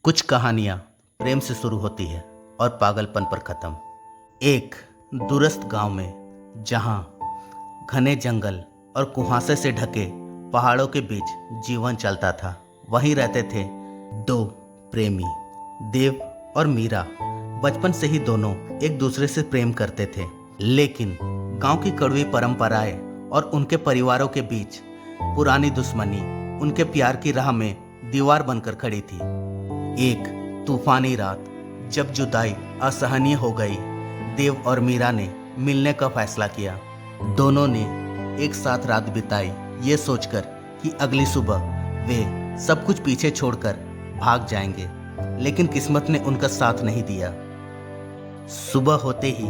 कुछ कहानियाँ प्रेम से शुरू होती है और पागलपन पर खत्म। एक दूरस्थ गांव में जहां घने जंगल और कुहासे से ढके पहाड़ों के बीच जीवन चलता था, वहीं रहते थे दो प्रेमी, देव और मीरा। बचपन से ही दोनों एक दूसरे से प्रेम करते थे, लेकिन गांव की कड़वी परंपराएं और उनके परिवारों के बीच पुरानी दुश्मनी उनके प्यार की राह में दीवार बनकर खड़ी थी। एक तूफानी रात जब जुदाई असहनीय हो गई, देव और मीरा ने मिलने का फैसला किया। दोनों ने एक साथ रात बिताई, ये सोचकर कि अगली सुबह वे सब कुछ पीछे छोड़कर भाग जाएंगे, लेकिन किस्मत ने उनका साथ नहीं दिया। सुबह होते ही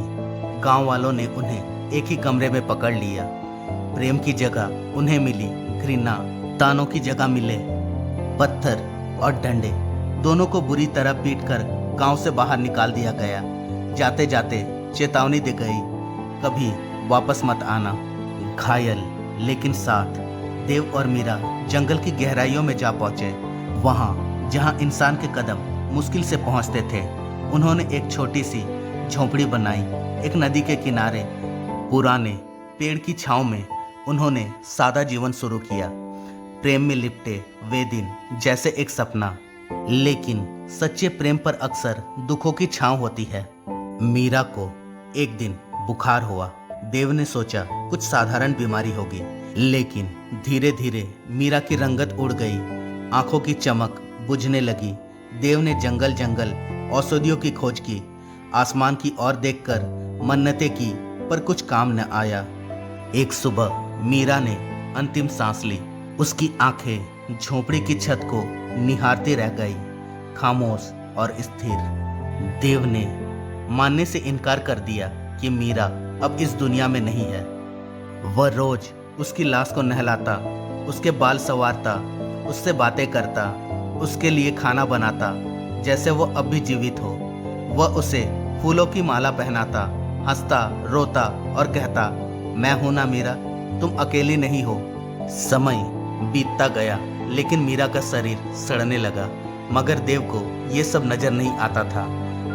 गांव वालों ने उन्हें एक ही कमरे में पकड़ लिया। प्रेम की जगह उन्हें मिली घृणा, तानों की जगह मिले पत्थर और डंडे। दोनों को बुरी तरह पीटकर गांव से बाहर निकाल दिया गया। जाते जाते चेतावनी दी गई, कभी वापस मत आना। घायल लेकिन साथ देव और मीरा जंगल की गहराइयों में जा पहुंचे। वहां जहां इंसान के कदम मुश्किल से पहुंचते थे, उन्होंने एक छोटी सी झोंपड़ी बनाई। एक नदी के किनारे पुराने पेड़ की छांव में उन्होंने सादा जीवन शुरू किया। प्रेम में लिपटे वे दिन जैसे एक सपना, लेकिन सच्चे प्रेम पर अक्सर दुखों की छांव होती है। मीरा को एक दिन बुखार हुआ। देव ने सोचा कुछ साधारण बीमारी होगी, लेकिन धीरे धीरे मीरा की रंगत उड़ गई, आंखों की चमक बुझने लगी। देव ने जंगल जंगल औषधियों की खोज की, आसमान की ओर देखकर मन्नतें की, पर कुछ काम न आया। एक सुबह मीरा ने अंतिम सांस ली। उसकी आंखें झोपड़ी की छत को निहारती रह गई, खामोश और स्थिर। देव ने मानने से इनकार कर दिया कि मीरा अब इस दुनिया में नहीं है। वह रोज उसकी लाश को नहलाता, उसके बाल संवारता, उससे बातें करता, उसके लिए खाना बनाता जैसे वो अब भी जीवित हो। वह उसे फूलों की माला पहनाता, हंसता, रोता और कहता, मैं हूं ना मीरा, तुम अकेली नहीं हो। समय बीतता गया, लेकिन मीरा का शरीर सड़ने लगा, मगर देव को ये सब नजर नहीं आता था।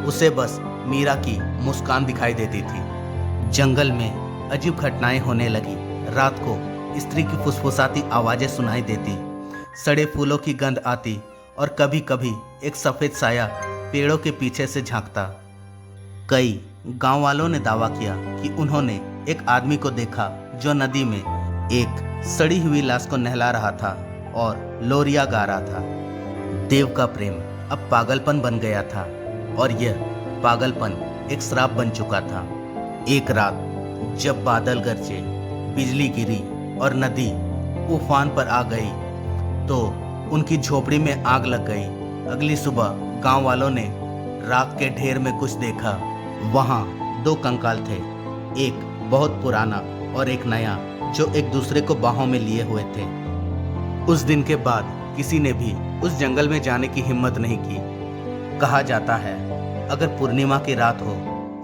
उसे बस मीरा की मुस्कान दिखाई देती थी। जंगल में अजीब घटनाएं होने लगी। रात को स्त्री की फुसफुसाती आवाजें सुनाई देती, सड़े फूलों की गंध आती, और कभी कभी एक सफेद साया पेड़ों के पीछे से झांकता। कई गांव वालों ने दावा किया कि उन्होंने एक आदमी को देखा जो नदी में एक सड़ी हुई लाश को नहला रहा था और लोरिया गा रहा था। देव का प्रेम अब पागलपन बन गया था, और यह पागलपन एक श्राप बन चुका था। एक रात जब बादल गरजे, बिजली गिरी और नदी उफान पर आ गई, तो उनकी झोपड़ी में आग लग गई। अगली सुबह गांव वालों ने राख के ढेर में कुछ देखा। वहां दो कंकाल थे, एक बहुत पुराना और एक नया, जो एक दूसरे को बाहों में लिए हुए थे। उस दिन के बाद किसी ने भी उस जंगल में जाने की हिम्मत नहीं की। कहा जाता है, अगर पूर्णिमा की रात हो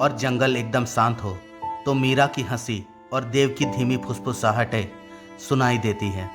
और जंगल एकदम शांत हो, तो मीरा की हंसी और देव की धीमी फुसफुसाहटें सुनाई देती है।